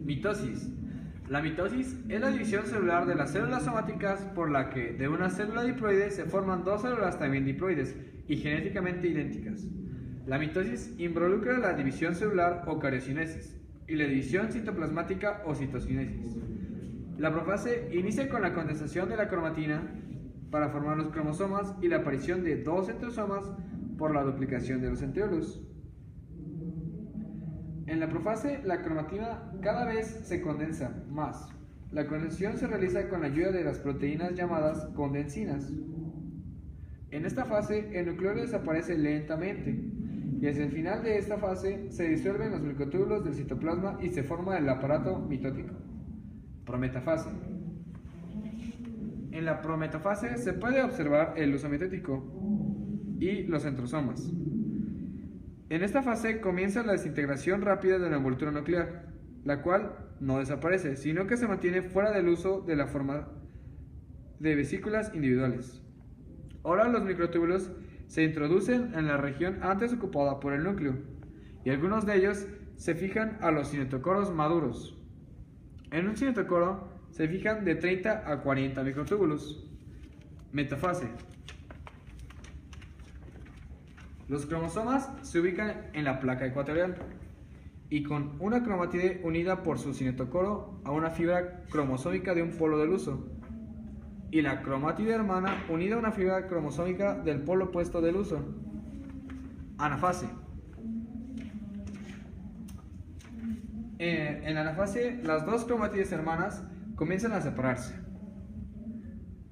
Mitosis. La mitosis es la división celular de las células somáticas por la que de una célula diploide se forman dos células también diploides y genéticamente idénticas. La mitosis involucra la división celular o cariocinesis y la división citoplasmática o citocinesis. La profase inicia con la condensación de la cromatina para formar los cromosomas y la aparición de dos centrosomas por la duplicación de los centriolos. En la profase, la cromatina cada vez se condensa más. La condensación se realiza con la ayuda de las proteínas llamadas condensinas. En esta fase, el nucleolo desaparece lentamente y hacia el final de esta fase se disuelven los glicotúbulos del citoplasma y se forma el aparato mitótico. Prometafase. En la prometafase se puede observar el uso mitótico y los centrosomas. En esta fase comienza la desintegración rápida de la envoltura nuclear, la cual no desaparece, sino que se mantiene fuera del uso de la forma de vesículas individuales. Ahora los microtúbulos se introducen en la región antes ocupada por el núcleo, y algunos de ellos se fijan a los cinetocoros maduros. En un cinetocoro se fijan de 30 a 40 microtúbulos. Metafase. Los cromosomas se ubican en la placa ecuatorial y con una cromatide unida por su cinetocoro a una fibra cromosómica de un polo del uso, y la cromatide hermana unida a una fibra cromosómica del polo opuesto del uso. Anafase. En la anafase, las dos cromátides hermanas comienzan a separarse.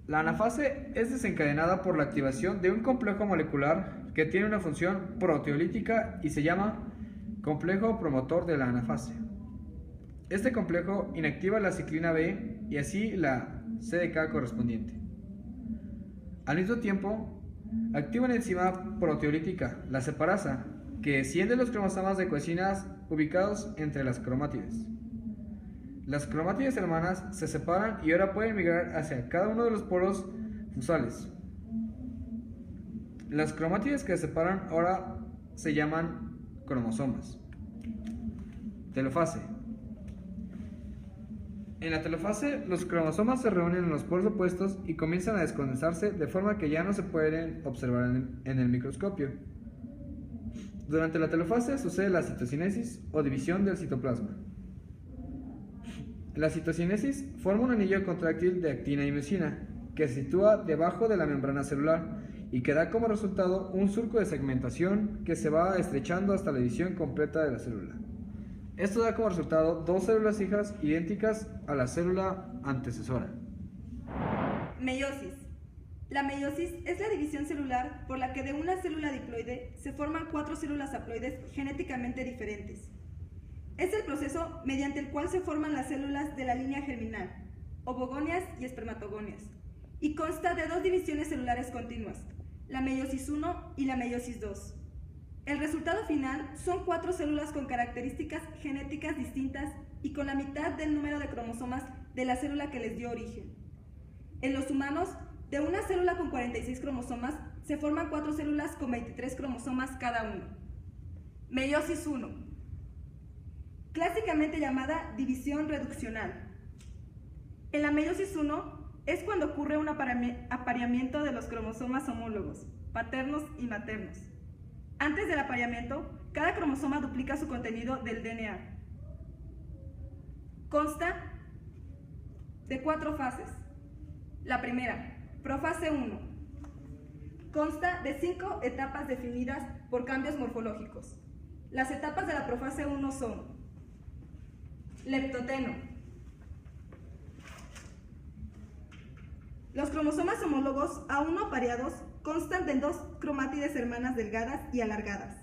La anafase es desencadenada por la activación de un complejo molecular que tiene una función proteolítica y se llama complejo promotor de la anafase. Este complejo inactiva la ciclina B y así la CDK correspondiente. Al mismo tiempo, activa una enzima proteolítica, la separasa, que esciende los cromosomas de coecinas ubicados entre las cromátides. Las cromátides hermanas se separan y ahora pueden migrar hacia cada uno de los polos fusales. Las cromátides que se separan ahora se llaman cromosomas. Telofase. En la telofase, los cromosomas se reúnen en los polos opuestos y comienzan a descondensarse de forma que ya no se pueden observar en el microscopio. Durante la telofase sucede la citocinesis o división del citoplasma. La citocinesis forma un anillo contráctil de actina y miosina que se sitúa debajo de la membrana celular y que da como resultado un surco de segmentación que se va estrechando hasta la división completa de la célula. Esto da como resultado dos células hijas idénticas a la célula antecesora. Meiosis. La meiosis es la división celular por la que de una célula diploide se forman cuatro células haploides genéticamente diferentes. Es el proceso mediante el cual se forman las células de la línea germinal, ovogonias y espermatogonias, y consta de dos divisiones celulares continuas, la meiosis 1 y la meiosis 2. El resultado final son cuatro células con características genéticas distintas y con la mitad del número de cromosomas de la célula que les dio origen. En los humanos, de una célula con 46 cromosomas, se forman cuatro células con 23 cromosomas cada uno. Meiosis 1. Clásicamente llamada división reduccional. En la meiosis 1 es cuando ocurre un apareamiento de los cromosomas homólogos, paternos y maternos. Antes del apareamiento, cada cromosoma duplica su contenido del DNA. Consta de cuatro fases. La primera, profase 1. Consta de 5 etapas definidas por cambios morfológicos. Las etapas de la profase 1 son leptoteno. Los cromosomas homólogos aún no pareados constan de dos cromátides hermanas delgadas y alargadas.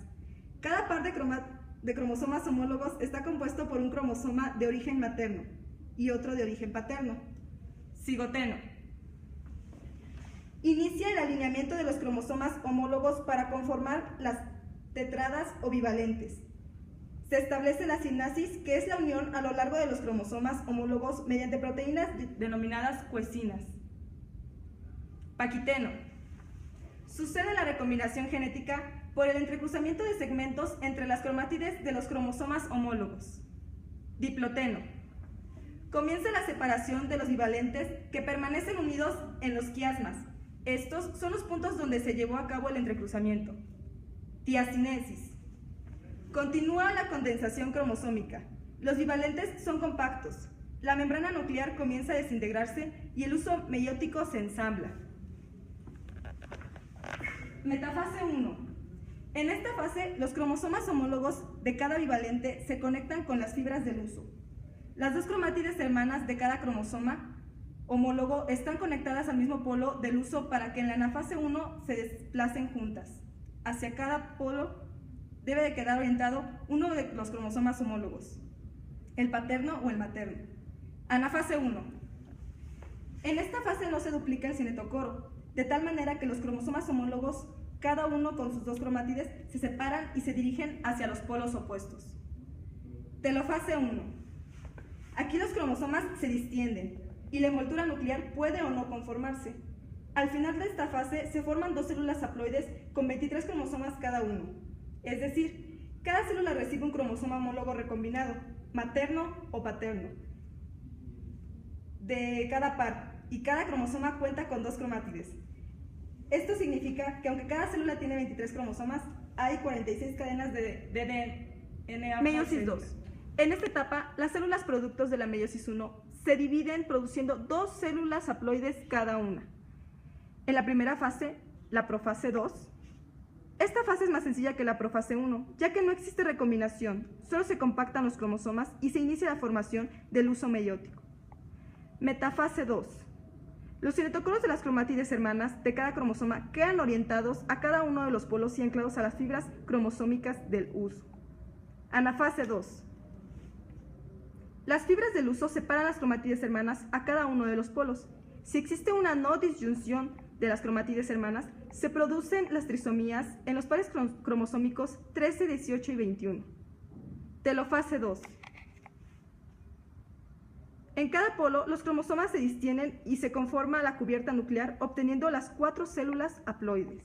Cada par de cromosomas homólogos está compuesto por un cromosoma de origen materno y otro de origen paterno. Cigoteno. Inicia el alineamiento de los cromosomas homólogos para conformar las tetradas o bivalentes. Se establece la sinapsis, que es la unión a lo largo de los cromosomas homólogos mediante proteínas denominadas coecinas. Paquiteno. Sucede la recombinación genética por el entrecruzamiento de segmentos entre las cromátides de los cromosomas homólogos. Diploteno. Comienza la separación de los bivalentes que permanecen unidos en los quiasmas. Estos son los puntos donde se llevó a cabo el entrecruzamiento. Tiacinesis. Continúa la condensación cromosómica. Los bivalentes son compactos. La membrana nuclear comienza a desintegrarse y el uso meiótico se ensambla. Metafase 1. En esta fase, los cromosomas homólogos de cada bivalente se conectan con las fibras del uso. Las dos cromátides hermanas de cada cromosoma homólogo están conectadas al mismo polo del uso para que en la anafase 1 se desplacen juntas. Hacia cada polo debe de quedar orientado uno de los cromosomas homólogos, el paterno o el materno. Anafase 1. En esta fase no se duplica el cinetocoro, de tal manera que los cromosomas homólogos, cada uno con sus dos cromátides, se separan y se dirigen hacia los polos opuestos. Telofase 1. Aquí los cromosomas se distienden y la envoltura nuclear puede o no conformarse. Al final de esta fase se forman dos células haploides con 23 cromosomas cada uno. Es decir, cada célula recibe un cromosoma homólogo recombinado, materno o paterno, de cada par, y cada cromosoma cuenta con dos cromátides. Esto significa que aunque cada célula tiene 23 cromosomas, hay 46 cadenas de DNA. Meiosis 2. En esta etapa, las células productos de la meiosis 1 se dividen produciendo dos células haploides cada una. En la primera fase, la profase 2, esta fase es más sencilla que la profase 1, ya que no existe recombinación, solo se compactan los cromosomas y se inicia la formación del uso meiótico. Metafase 2. Los cinetocoros de las cromátides hermanas de cada cromosoma quedan orientados a cada uno de los polos y anclados a las fibras cromosómicas del uso. Anafase 2. Las fibras del uso separan las cromátides hermanas a cada uno de los polos. Si existe una no disyunción de las cromátides hermanas, se producen las trisomías en los pares cromosómicos 13, 18 y 21. Telofase 2. En cada polo, los cromosomas se distienden y se conforma la cubierta nuclear, obteniendo las 4 células haploides.